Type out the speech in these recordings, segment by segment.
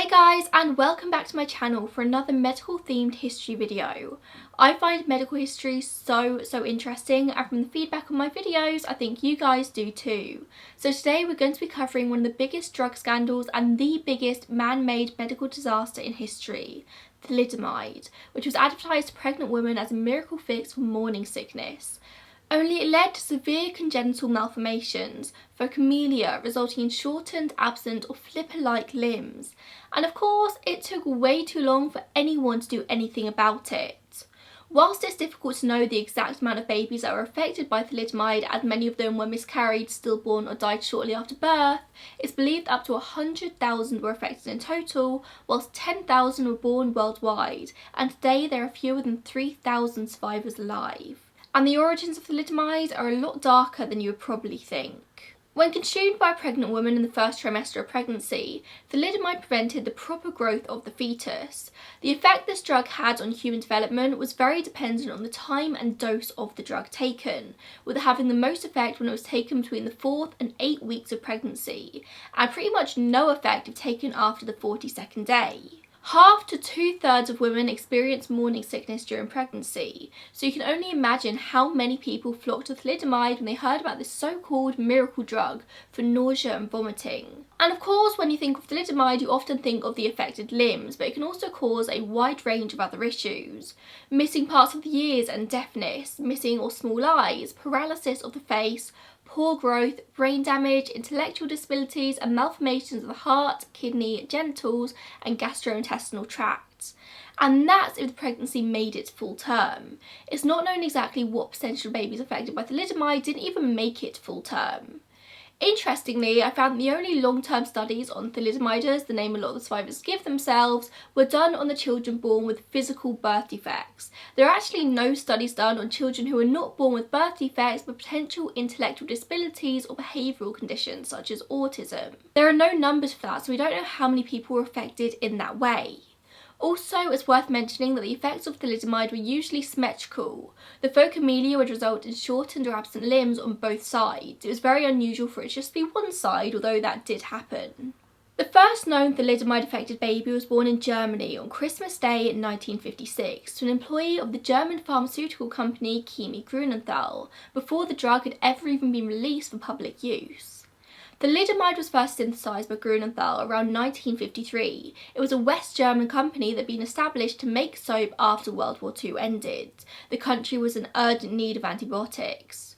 Hey guys, and welcome back to my channel for another medical themed history video. I find medical history so interesting, and from the feedback on my videos I think you guys do too. So today we're going to be covering one of the biggest drug scandals and the biggest man-made medical disaster in history, thalidomide, which was advertised to pregnant women as a miracle fix for morning sickness. Only it led to severe congenital malformations, phocomelia, resulting in shortened, absent or flipper-like limbs. And of course, it took way too long for anyone to do anything about it. Whilst it's difficult to know the exact amount of babies that were affected by thalidomide, as many of them were miscarried, stillborn or died shortly after birth, it's believed up to 100,000 were affected in total, whilst 10,000 were born worldwide, and today there are fewer than 3,000 survivors alive. And the origins of thalidomide are a lot darker than you would probably think. When consumed by a pregnant woman in the first trimester of pregnancy, thalidomide prevented the proper growth of the fetus. The effect this drug had on human development was very dependent on the time and dose of the drug taken, with it having the most effect when it was taken between the 4th and 8 weeks of pregnancy, and pretty much no effect if taken after the 42nd day. Half to 2/3 of women experience morning sickness during pregnancy, so you can only imagine how many people flocked to thalidomide when they heard about this so-called miracle drug for nausea and vomiting. And of course, when you think of thalidomide, you often think of the affected limbs, but it can also cause a wide range of other issues. Missing parts of the ears and deafness, missing or small eyes, paralysis of the face, poor growth, brain damage, intellectual disabilities and malformations of the heart, kidney, genitals and gastrointestinal tracts. And that's if the pregnancy made it full term. It's not known exactly what percentage of babies affected by thalidomide didn't even make it full term. Interestingly, I found that the only long-term studies on thalidomiders, the name a lot of the survivors give themselves, were done on the children born with physical birth defects. There are actually no studies done on children who are not born with birth defects but potential intellectual disabilities or behavioural conditions such as autism. There are no numbers for that, so we don't know how many people were affected in that way. Also, it's worth mentioning that the effects of thalidomide were usually symmetrical. The phocomelia would result in shortened or absent limbs on both sides. It was very unusual for it to just be one side, although that did happen. The first known thalidomide-affected baby was born in Germany on Christmas Day in 1956 to an employee of the German pharmaceutical company Grunenthal, before the drug had ever even been released for public use. Thalidomide was first synthesised by Grunenthal around 1953. It was a West German company that had been established to make soap after World War II ended. The country was in urgent need of antibiotics.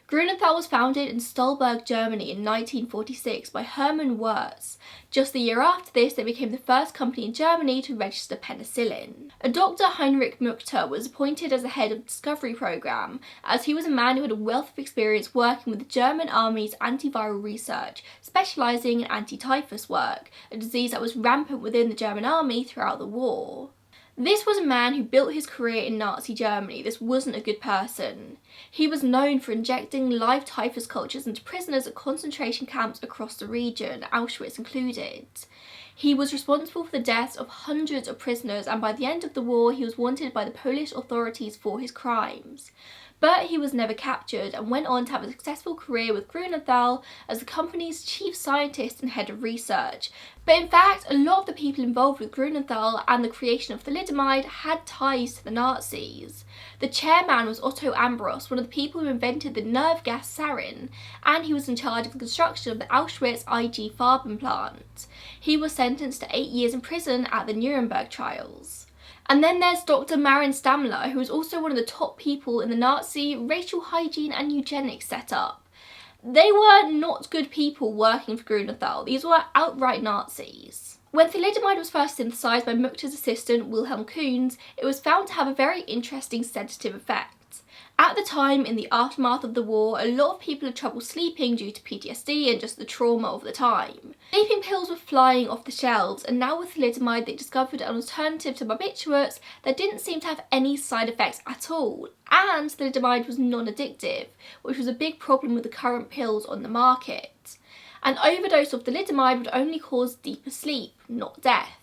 Grunenthal was founded in Stolberg, Germany in 1946 by Hermann Wirtz. Just the year after this, they became the first company in Germany to register penicillin. A Dr. Heinrich Muchter was appointed as the head of the discovery program, as he was a man who had a wealth of experience working with the German army's antiviral research, specialising in anti-typhus work, a disease that was rampant within the German army throughout the war. This was a man who built his career in Nazi Germany. This wasn't a good person. He was known for injecting live typhus cultures into prisoners at concentration camps across the region, Auschwitz included. He was responsible for the deaths of hundreds of prisoners, and by the end of the war he was wanted by the Polish authorities for his crimes. But he was never captured and went on to have a successful career with Grunenthal as the company's chief scientist and head of research. But in fact, a lot of the people involved with Grunenthal and the creation of thalidomide had ties to the Nazis. The chairman was Otto Ambros, one of the people who invented the nerve gas sarin, and he was in charge of the construction of the Auschwitz IG Farben plant. He was sentenced to 8 years in prison at the Nuremberg trials. And then there's Dr. Marin Stammler, who was also one of the top people in the Nazi racial hygiene and eugenics setup. They were not good people working for Grunenthal. These were outright Nazis. When thalidomide was first synthesised by Muchter's assistant Wilhelm Kunz, it was found to have a very interesting sedative effect. At the time, in the aftermath of the war, a lot of people had trouble sleeping due to PTSD and just the trauma of the time. Sleeping pills were flying off the shelves, and now with thalidomide they discovered an alternative to barbiturates that didn't seem to have any side effects at all. And thalidomide was non-addictive, which was a big problem with the current pills on the market. An overdose of thalidomide would only cause deeper sleep, not death.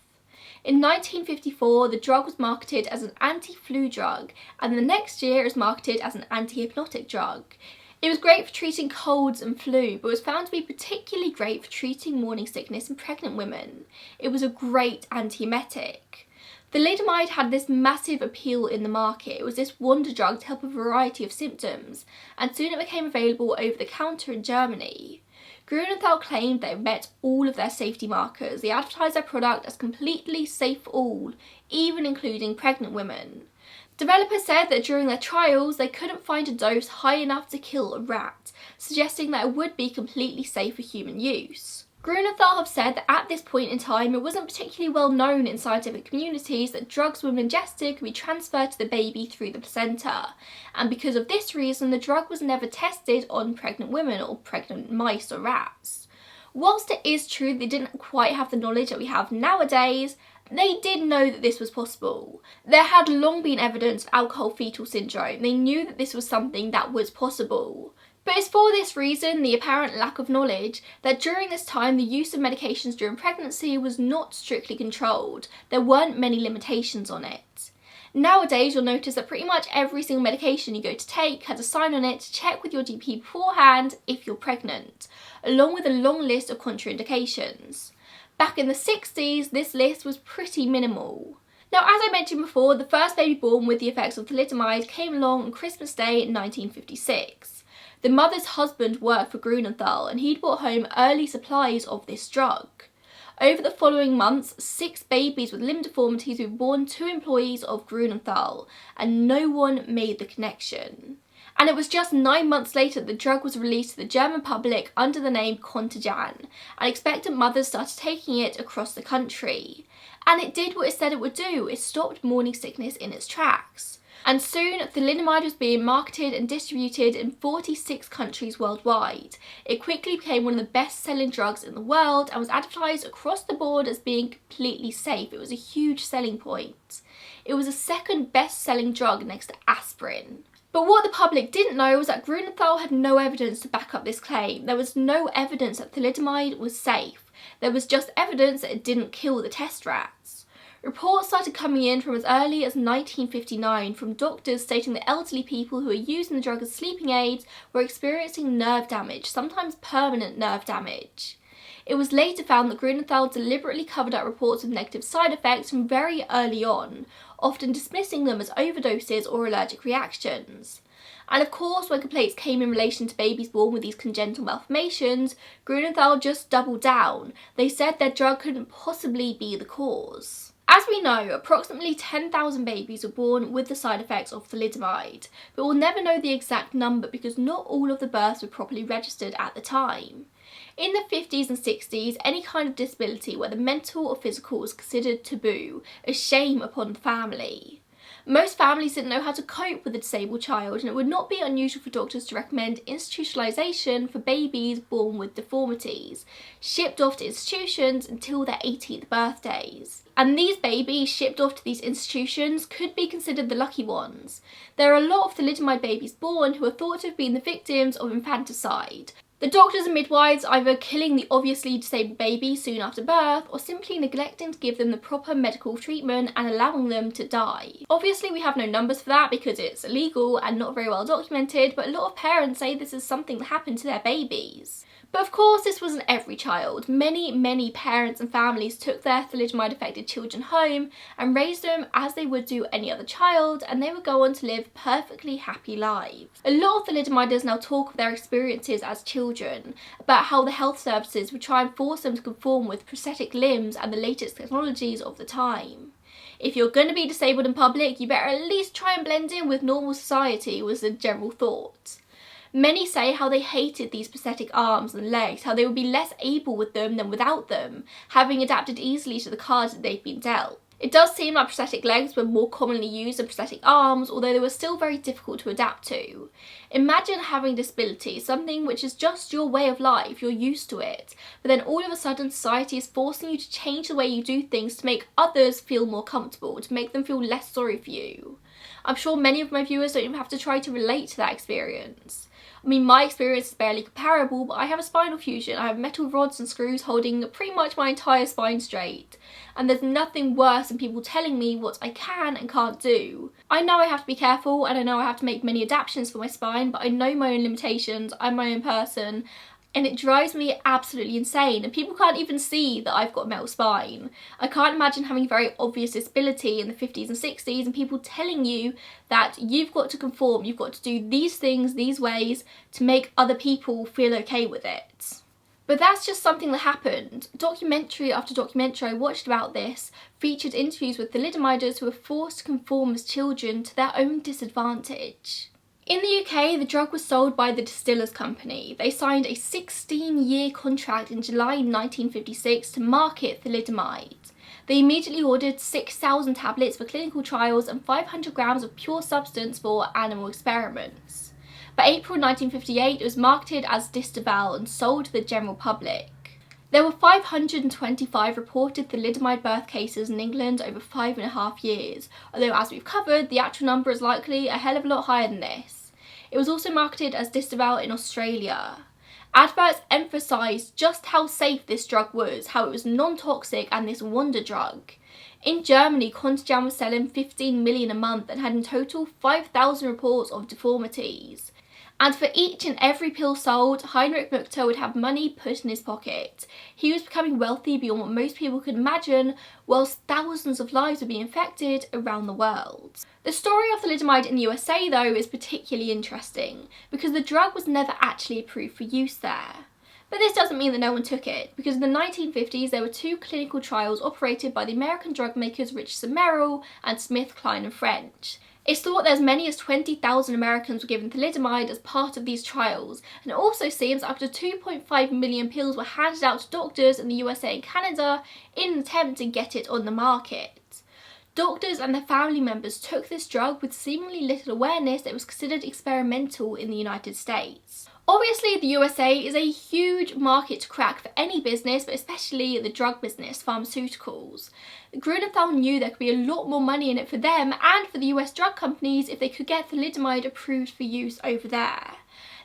In 1954, the drug was marketed as an anti-flu drug, and the next year it was marketed as an anti-hypnotic drug. It was great for treating colds and flu, but was found to be particularly great for treating morning sickness in pregnant women. It was a great antiemetic. Thalidomide had this massive appeal in the market. It was this wonder drug to help a variety of symptoms, and soon it became available over the counter in Germany. Grunenthal claimed that it met all of their safety markers. They advertised their product as completely safe for all, even including pregnant women. Developers said that during their trials they couldn't find a dose high enough to kill a rat, suggesting that it would be completely safe for human use. Grunenthal have said that at this point in time it wasn't particularly well known in scientific communities that drugs women ingested could be transferred to the baby through the placenta, and because of this reason the drug was never tested on pregnant women or pregnant mice or rats. Whilst it is true they didn't quite have the knowledge that we have nowadays, they did know that this was possible. There had long been evidence of alcohol fetal syndrome. They knew that this was something that was possible. But it's for this reason, the apparent lack of knowledge, that during this time the use of medications during pregnancy was not strictly controlled. There weren't many limitations on it. Nowadays you'll notice that pretty much every single medication you go to take has a sign on it to check with your GP beforehand if you're pregnant, along with a long list of contraindications. Back in the 60s, this list was pretty minimal. Now, as I mentioned before, the first baby born with the effects of thalidomide came along on Christmas Day in 1956. The mother's husband worked for Grunenthal and he'd brought home early supplies of this drug. Over the following months, 6 babies with limb deformities were born to employees of Grunenthal, and no one made the connection. And it was just 9 months later that the drug was released to the German public under the name Contagion, and expectant mothers started taking it across the country. And it did what it said it would do. It stopped morning sickness in its tracks. And soon, thalidomide was being marketed and distributed in 46 countries worldwide. It quickly became one of the best-selling drugs in the world and was advertised across the board as being completely safe. It was a huge selling point. It was the second best-selling drug next to aspirin. But what the public didn't know was that Grunenthal had no evidence to back up this claim. There was no evidence that thalidomide was safe. There was just evidence that it didn't kill the test rats. Reports started coming in from as early as 1959 from doctors stating that elderly people who were using the drug as sleeping aids were experiencing nerve damage, sometimes permanent nerve damage. It was later found that Grunenthal deliberately covered up reports of negative side effects from very early on, often dismissing them as overdoses or allergic reactions. And of course, when complaints came in relation to babies born with these congenital malformations, Grunenthal just doubled down. They said their drug couldn't possibly be the cause. As we know, approximately 10,000 babies were born with the side effects of thalidomide, but we'll never know the exact number because not all of the births were properly registered at the time. In the 50s and 60s, any kind of disability, whether mental or physical, was considered taboo, a shame upon the family. Most families didn't know how to cope with a disabled child, and it would not be unusual for doctors to recommend institutionalisation for babies born with deformities, shipped off to institutions until their 18th birthdays. And these babies shipped off to these institutions could be considered the lucky ones. There are a lot of thalidomide babies born who are thought to have been the victims of infanticide. The doctors and midwives either killing the obviously disabled baby soon after birth or simply neglecting to give them the proper medical treatment and allowing them to die. Obviously we have no numbers for that because it's illegal and not very well documented, but a lot of parents say this is something that happened to their babies. But of course this wasn't every child. Many parents and families took their thalidomide affected children home and raised them as they would do any other child, and they would go on to live perfectly happy lives. A lot of thalidomiders now talk of their experiences as children, about how the health services would try and force them to conform with prosthetic limbs and the latest technologies of the time. If you're going to be disabled in public, you better at least try and blend in with normal society, was the general thought. Many say how they hated these prosthetic arms and legs, how they would be less able with them than without them, having adapted easily to the cards that they'd been dealt. It does seem like prosthetic legs were more commonly used than prosthetic arms, although they were still very difficult to adapt to. Imagine having disability, something which is just your way of life, you're used to it, but then all of a sudden society is forcing you to change the way you do things to make others feel more comfortable, to make them feel less sorry for you. I'm sure many of my viewers don't even have to try to relate to that experience. I mean, my experience is barely comparable, but I have a spinal fusion. I have metal rods and screws holding pretty much my entire spine straight. And there's nothing worse than people telling me what I can and can't do. I know I have to be careful and I know I have to make many adaptations for my spine, but I know my own limitations. I'm my own person. And it drives me absolutely insane, and people can't even see that I've got a metal spine. I can't imagine having a very obvious disability in the 50s and 60s and people telling you that you've got to conform, you've got to do these things, these ways to make other people feel okay with it. But that's just something that happened. Documentary after documentary I watched about this featured interviews with thalidomiders who were forced to conform as children to their own disadvantage. In the UK, the drug was sold by the Distillers Company. They signed a 16-year contract in July 1956 to market thalidomide. They immediately ordered 6,000 tablets for clinical trials and 500 grams of pure substance for animal experiments. By April 1958, it was marketed as Distaval and sold to the general public. There were 525 reported thalidomide birth cases in England over 5.5 years, although as we've covered, the actual number is likely a hell of a lot higher than this. It was also marketed as Distaval in Australia. Adverts emphasised just how safe this drug was, how it was non-toxic and this wonder drug. In Germany, Contagion was selling 15 million a month and had in total 5,000 reports of deformities. And for each and every pill sold, Heinrich Muchter would have money put in his pocket. He was becoming wealthy beyond what most people could imagine, whilst thousands of lives were being infected around the world. The story of thalidomide in the USA, though, is particularly interesting, because the drug was never actually approved for use there. But this doesn't mean that no one took it, because in the 1950s there were 2 clinical trials operated by the American drug makers Richardson Merrill and Smith, Kline and French. It's thought that as many as 20,000 Americans were given thalidomide as part of these trials, and it also seems up to 2.5 million pills were handed out to doctors in the USA and Canada in an attempt to get it on the market. Doctors and their family members took this drug with seemingly little awareness that it was considered experimental in the United States. Obviously, the USA is a huge market to crack for any business, but especially the drug business, pharmaceuticals. Grunenthal knew there could be a lot more money in it for them and for the US drug companies if they could get thalidomide approved for use over there.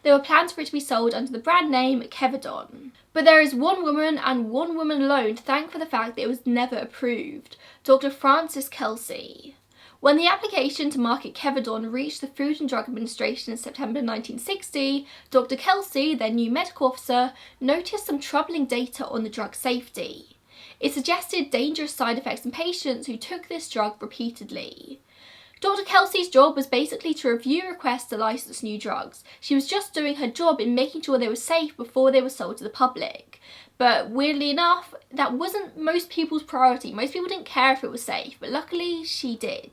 There were plans for it to be sold under the brand name Kevadon. But there is one woman and one woman alone to thank for the fact that it was never approved, Dr. Francis Kelsey. When the application to market Kevadon reached the Food and Drug Administration in September 1960, Dr. Kelsey, their new medical officer, noticed some troubling data on the drug's safety. It suggested dangerous side effects in patients who took this drug repeatedly. Dr. Kelsey's job was basically to review requests to license new drugs. She was just doing her job in making sure they were safe before they were sold to the public. But weirdly enough, that wasn't most people's priority. Most people didn't care if it was safe, but luckily she did.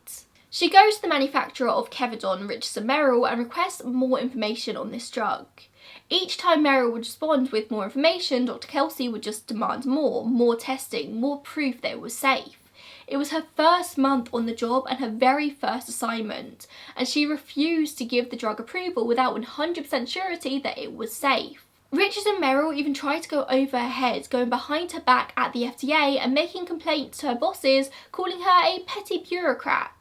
She goes to the manufacturer of Kevadon, Richardson Merrill, and requests more information on this drug. Each time Merrill would respond with more information, Dr. Kelsey would just demand more testing, more proof that it was safe. It was her first month on the job and her very first assignment, and she refused to give the drug approval without 100% surety that it was safe. Richardson Merrill even tried to go over her head, going behind her back at the FDA and making complaints to her bosses, calling her a petty bureaucrat.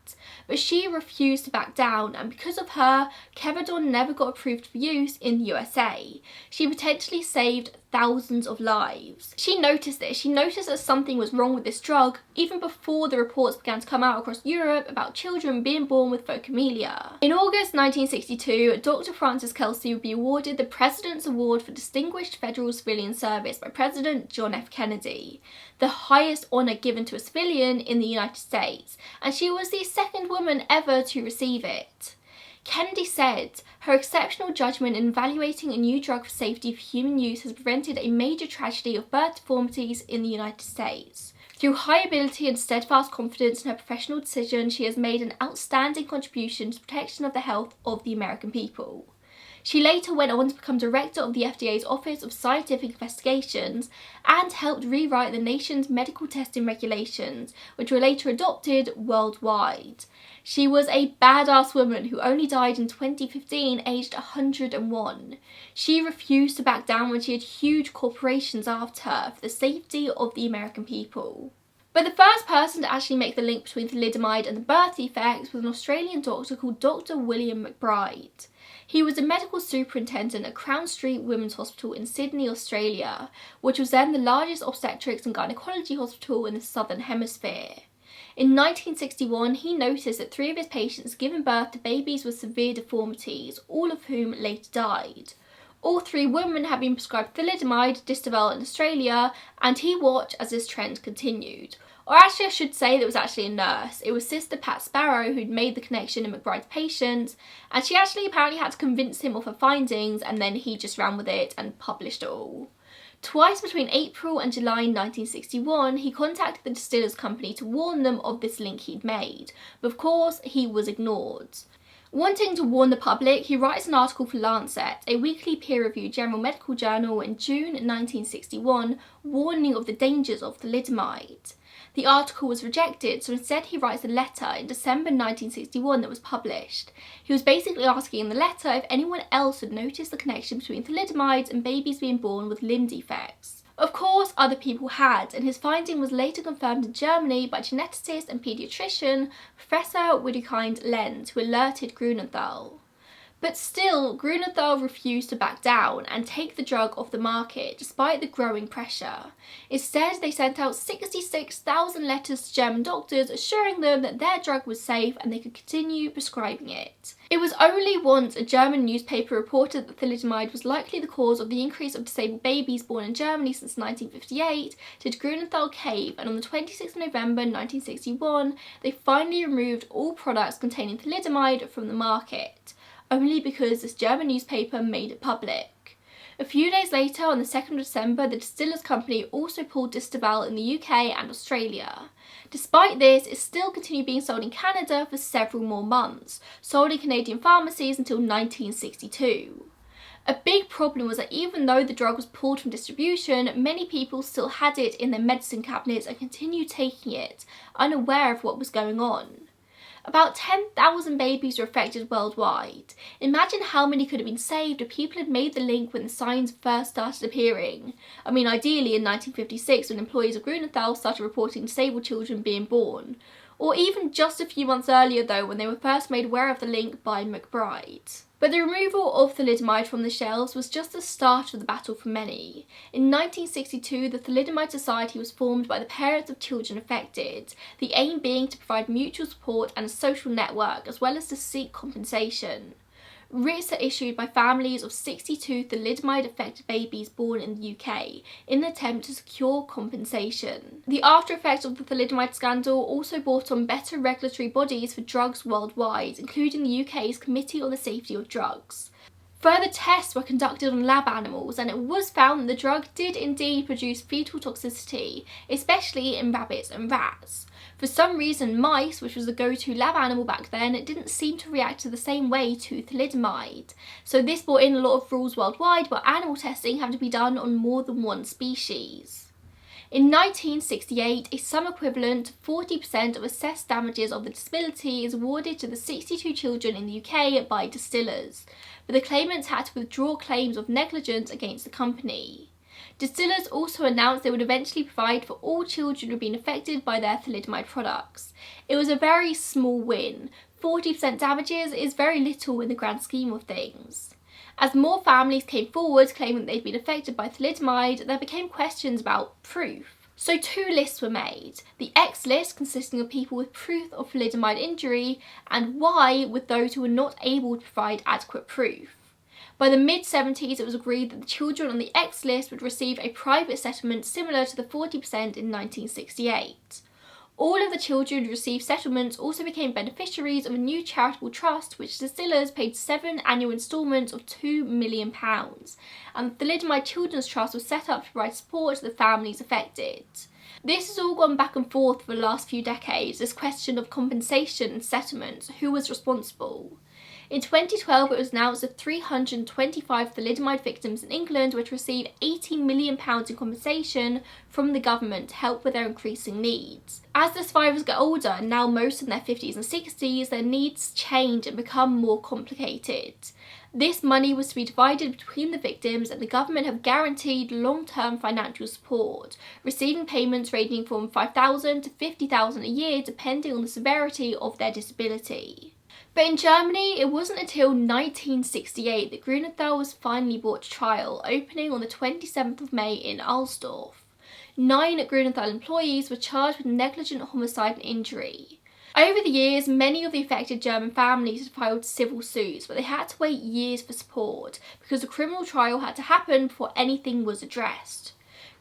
But she refused to back down, and because of her, Kevadon never got approved for use in the USA. She potentially saved thousands of lives. She noticed this. She noticed that something was wrong with this drug even before the reports began to come out across Europe about children being born with phocomelia. In August 1962, Dr. Francis Kelsey would be awarded the President's Award for Distinguished Federal Civilian Service by President John F. Kennedy, the highest honour given to a civilian in the United States, and she was the second woman ever to receive it. Kennedy said, "Her exceptional judgment in evaluating a new drug for safety for human use has prevented a major tragedy of birth deformities in the United States. Through high ability and steadfast confidence in her professional decision, she has made an outstanding contribution to the protection of the health of the American people." She later went on to become director of the FDA's Office of Scientific Investigations and helped rewrite the nation's medical testing regulations, which were later adopted worldwide. She was a badass woman who only died in 2015, aged 101. She refused to back down when she had huge corporations after her for the safety of the American people. But the first person to actually make the link between thalidomide and the birth defects was an Australian doctor called Dr. William McBride. He was a medical superintendent at Crown Street Women's Hospital in Sydney, Australia, which was then the largest obstetrics and gynecology hospital in the Southern Hemisphere. In 1961, he noticed that 3 of his patients had given birth to babies with severe deformities, all of whom later died. All 3 women had been prescribed thalidomide, Distilvel in Australia, and he watched as this trend continued. Or actually, I should say that it was actually a nurse. It was Sister Pat Sparrow who'd made the connection in McBride's patient, and she actually apparently had to convince him of her findings, and then he just ran with it and published it all. Twice between April and July 1961, he contacted the distillers company to warn them of this link he'd made, but of course he was ignored. Wanting to warn the public, he writes an article for Lancet, a weekly peer-reviewed general medical journal, in June 1961, warning of the dangers of thalidomide. The article was rejected, so instead he writes a letter in December 1961 that was published. He was basically asking in the letter if anyone else had noticed the connection between thalidomide and babies being born with limb defects. Of course, other people had, and his finding was later confirmed in Germany by geneticist and paediatrician Professor Widukind Lenz, who alerted Grunenthal. But still, Grunenthal refused to back down and take the drug off the market despite the growing pressure. Instead, they sent out 66,000 letters to German doctors assuring them that their drug was safe and they could continue prescribing it. It was only once a German newspaper reported that thalidomide was likely the cause of the increase of disabled babies born in Germany since 1958 did Grunenthal cave, and on the 26th of November 1961, they finally removed all products containing thalidomide from the market, only because this German newspaper made it public. A few days later, on the 2nd of December, the distillers company also pulled Distilvel in the UK and Australia. Despite this, it still continued being sold in Canada for several more months, sold in Canadian pharmacies until 1962. A big problem was that even though the drug was pulled from distribution, many people still had it in their medicine cabinets and continued taking it, unaware of what was going on. About 10,000 babies were affected worldwide. Imagine how many could have been saved if people had made the link when the signs first started appearing. I mean, ideally in 1956, when employees of Grunenthal started reporting disabled children being born. Or even just a few months earlier though, when they were first made aware of the link by McBride. But the removal of thalidomide from the shelves was just the start of the battle for many. In 1962, the Thalidomide Society was formed by the parents of children affected, the aim being to provide mutual support and a social network, as well as to seek compensation. Writs are issued by families of 62 thalidomide-affected babies born in the UK in an attempt to secure compensation. The after effects of the thalidomide scandal also brought on better regulatory bodies for drugs worldwide, including the UK's Committee on the Safety of Drugs. Further tests were conducted on lab animals, and it was found that the drug did indeed produce fetal toxicity, especially in rabbits and rats. For some reason, mice, which was the go-to lab animal back then, didn't seem to react to the same way to thalidomide. So this brought in a lot of rules worldwide where animal testing had to be done on more than one species. In 1968, a sum equivalent to 40% of assessed damages of the disability is awarded to the 62 children in the UK by distillers, but the claimants had to withdraw claims of negligence against the company. Distillers also announced they would eventually provide for all children who had been affected by their thalidomide products. It was a very small win. 40% damages is very little in the grand scheme of things. As more families came forward claiming they'd been affected by thalidomide, there became questions about proof. So 2 lists were made, the X list consisting of people with proof of thalidomide injury, and Y with those who were not able to provide adequate proof. By the mid-70s, it was agreed that the children on the X list would receive a private settlement similar to the 40% in 1968. All of the children who received settlements also became beneficiaries of a new charitable trust, which distillers paid 7 annual instalments of £2 million, and the Thalidomide Children's Trust was set up to provide support to the families affected. This has all gone back and forth for the last few decades, this question of compensation and settlements, who was responsible. In 2012, it was announced that 325 thalidomide victims in England were to receive £80 million in compensation from the government to help with their increasing needs. As the survivors get older, now most in their 50s and 60s, their needs change and become more complicated. This money was to be divided between the victims, and the government have guaranteed long-term financial support, receiving payments ranging from £5,000 to £50,000 a year depending on the severity of their disability. But in Germany, it wasn't until 1968 that Grunenthal was finally brought to trial, opening on the 27th of May in Alsdorf. 9 Grunenthal employees were charged with negligent homicide and injury. Over the years, many of the affected German families had filed civil suits, but they had to wait years for support because the criminal trial had to happen before anything was addressed.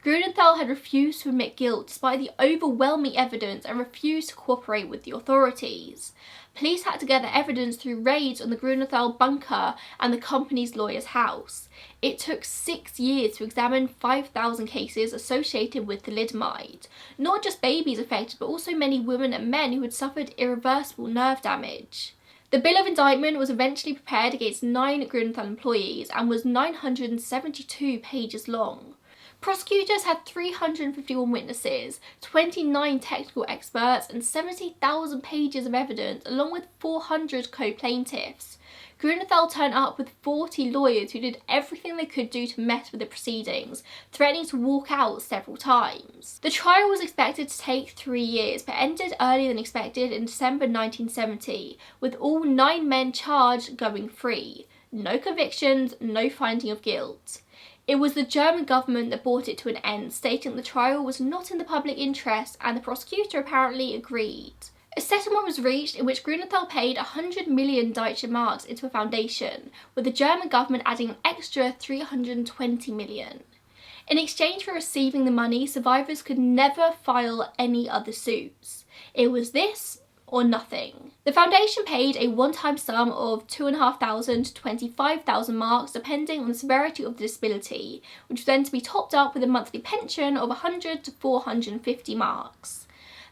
Grunenthal had refused to admit guilt despite the overwhelming evidence and refused to cooperate with the authorities. Police had to gather evidence through raids on the Grunenthal bunker and the company's lawyer's house. It took 6 years to examine 5,000 cases associated with thalidomide. Not just babies affected, but also many women and men who had suffered irreversible nerve damage. The bill of indictment was eventually prepared against 9 Grunenthal employees and was 972 pages long. Prosecutors had 351 witnesses, 29 technical experts, and 70,000 pages of evidence, along with 400 co-plaintiffs. Grunenthal turned up with 40 lawyers who did everything they could do to mess with the proceedings, threatening to walk out several times. The trial was expected to take 3 years, but ended earlier than expected in December 1970, with all 9 men charged going free. No convictions, no finding of guilt. It was the German government that brought it to an end, stating the trial was not in the public interest, and the prosecutor apparently agreed. A settlement was reached in which Grunenthal paid 100 million Deutsche Marks into a foundation, with the German government adding an extra 320 million. In exchange for receiving the money, survivors could never file any other suits. It was this or nothing. The foundation paid a one-time sum of 2,500 to 25,000 marks depending on the severity of the disability, which was then to be topped up with a monthly pension of 100 to 450 marks.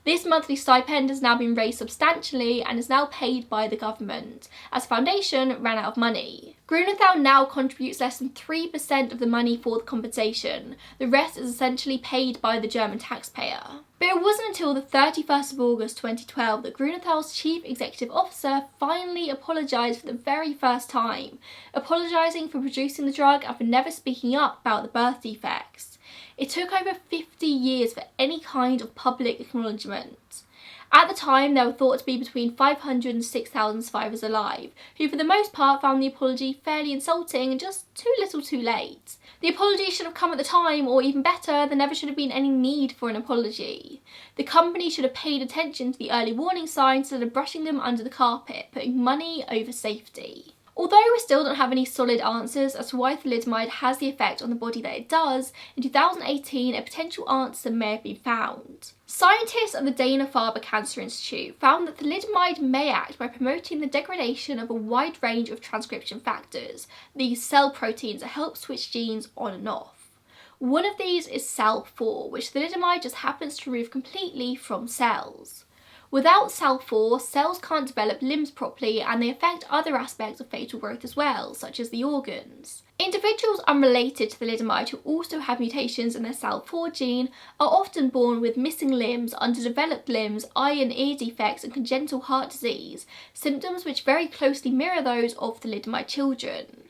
This monthly stipend has now been raised substantially and is now paid by the government, as the foundation ran out of money. Grunenthal now contributes less than 3% of the money for the compensation. The rest is essentially paid by the German taxpayer. But it wasn't until the 31st of August 2012 that Grunenthal's chief executive officer finally apologised for the very first time, apologising for producing the drug and for never speaking up about the birth defects. It took over 50 years for any kind of public acknowledgement. At the time, there were thought to be between 500 and 6,000 survivors alive, who for the most part found the apology fairly insulting and just too little too late. The apology should have come at the time, or even better, there never should have been any need for an apology. The company should have paid attention to the early warning signs instead of brushing them under the carpet, putting money over safety. Although we still don't have any solid answers as to why thalidomide has the effect on the body that it does, in 2018 a potential answer may have been found. Scientists at the Dana-Farber Cancer Institute found that thalidomide may act by promoting the degradation of a wide range of transcription factors, these cell proteins that help switch genes on and off. One of these is SAL4, which thalidomide just happens to remove completely from cells. Without SAL4, cells can't develop limbs properly, and they affect other aspects of fetal growth as well, such as the organs. Individuals unrelated to thalidomide who also have mutations in their SAL4 gene are often born with missing limbs, underdeveloped limbs, eye and ear defects, and congenital heart disease, symptoms which very closely mirror those of thalidomide children.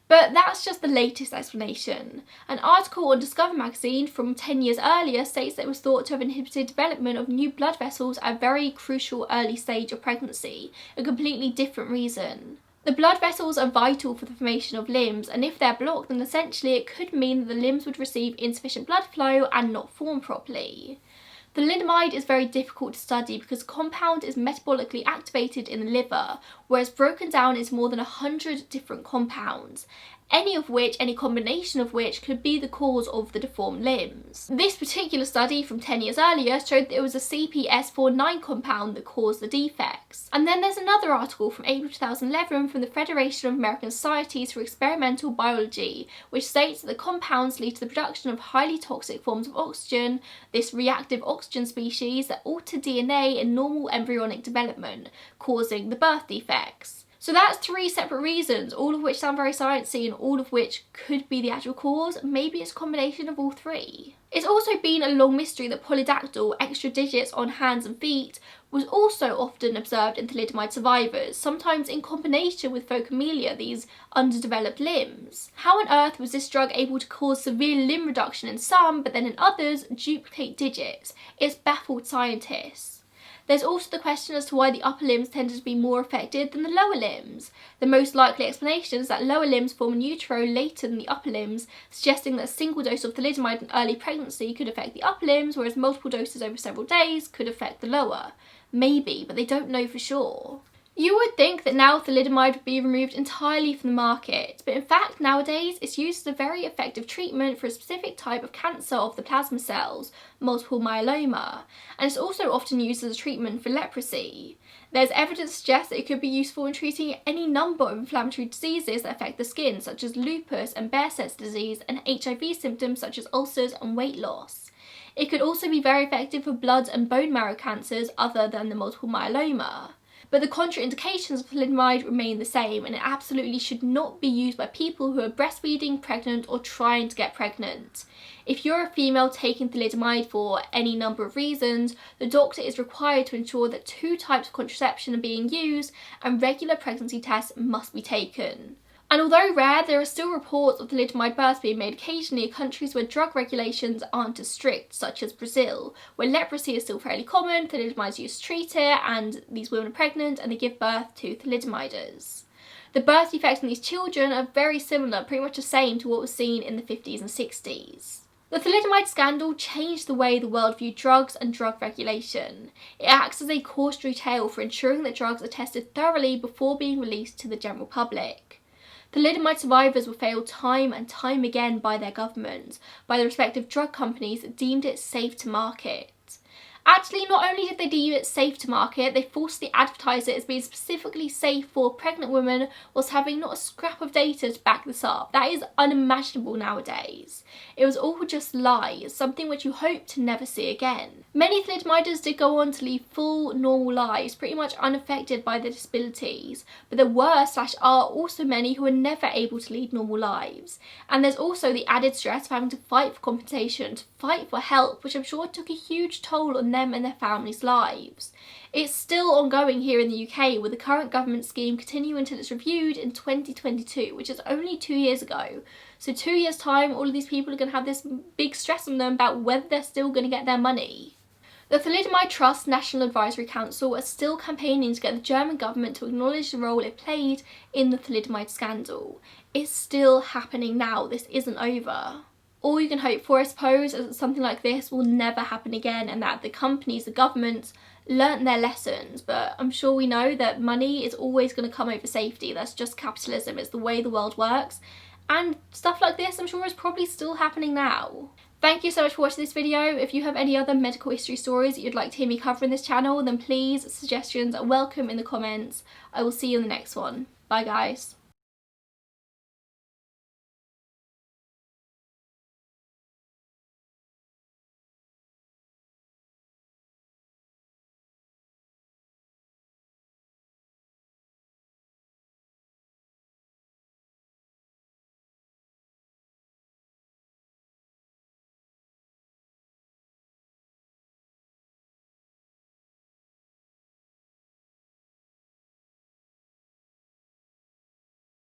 But that's just the latest explanation. An article on Discover magazine from 10 years earlier states that it was thought to have inhibited development of new blood vessels at a very crucial early stage of pregnancy, a completely different reason. The blood vessels are vital for the formation of limbs, and if they're blocked, then essentially it could mean that the limbs would receive insufficient blood flow and not form properly. Thalidomide is very difficult to study because the compound is metabolically activated in the liver, whereas broken down into more than 100 different compounds, any combination of which could be the cause of the deformed limbs. This particular study from 10 years earlier showed that it was a CPS49 compound that caused the defects. And then there's another article from April 2011 from the Federation of American Societies for Experimental Biology, which states that the compounds lead to the production of highly toxic forms of oxygen, this reactive oxygen species that alter DNA in normal embryonic development, causing the birth defects. So that's 3 separate reasons, all of which sound very sciencey and all of which could be the actual cause. Maybe it's a combination of all 3. It's also been a long mystery that polydactyl, extra digits on hands and feet, was also often observed in thalidomide survivors, sometimes in combination with phocomelia, these underdeveloped limbs. How on earth was this drug able to cause severe limb reduction in some, but then in others duplicate digits? It's baffled scientists. There's also the question as to why the upper limbs tended to be more affected than the lower limbs. The most likely explanation is that lower limbs form in utero later than the upper limbs, suggesting that a single dose of thalidomide in early pregnancy could affect the upper limbs, whereas multiple doses over several days could affect the lower. Maybe, but they don't know for sure. You would think that now thalidomide would be removed entirely from the market, but in fact nowadays it's used as a very effective treatment for a specific type of cancer of the plasma cells, multiple myeloma, and it's also often used as a treatment for leprosy. There's evidence to suggest that it could be useful in treating any number of inflammatory diseases that affect the skin, such as lupus and Behçet's disease, and HIV symptoms such as ulcers and weight loss. It could also be very effective for blood and bone marrow cancers other than the multiple myeloma. But the contraindications of thalidomide remain the same, and it absolutely should not be used by people who are breastfeeding, pregnant, or trying to get pregnant. If you're a female taking thalidomide for any number of reasons, the doctor is required to ensure that 2 types of contraception are being used and regular pregnancy tests must be taken. And although rare, there are still reports of thalidomide births being made occasionally in countries where drug regulations aren't as strict, such as Brazil, where leprosy is still fairly common, thalidomide is used to treat it, and these women are pregnant and they give birth to thalidomiders. The birth defects in these children are very similar, pretty much the same to what was seen in the 50s and 60s. The thalidomide scandal changed the way the world viewed drugs and drug regulation. It acts as a cautionary tale for ensuring that drugs are tested thoroughly before being released to the general public. Thalidomide survivors were failed time and time again by their governments, by the respective drug companies that deemed it safe to market. Actually, not only did they deem it safe to market, they falsely advertised it as being specifically safe for pregnant women whilst having not a scrap of data to back this up. That is unimaginable nowadays. It was all just lies, something which you hope to never see again. Many thalidomiders did go on to lead full, normal lives, pretty much unaffected by their disabilities, but there were/are also many who were never able to lead normal lives. And there's also the added stress of having to fight for compensation, to fight for help, which I'm sure took a huge toll on them and their families' lives. It's still ongoing here in the UK, with the current government scheme continuing until it's reviewed in 2022, which is only 2 years ago. So 2 years' time, all of these people are going to have this big stress on them about whether they're still going to get their money. The Thalidomide Trust National Advisory Council are still campaigning to get the German government to acknowledge the role it played in the thalidomide scandal. It's still happening now, this isn't over. All you can hope for, I suppose, is that something like this will never happen again and that the companies, the governments, learnt their lessons. But I'm sure we know that money is always going to come over safety. That's just capitalism, it's the way the world works. And stuff like this, I'm sure, is probably still happening now. Thank you so much for watching this video. If you have any other medical history stories that you'd like to hear me cover in this channel, then please, suggestions are welcome in the comments. I will see you in the next one. Bye guys.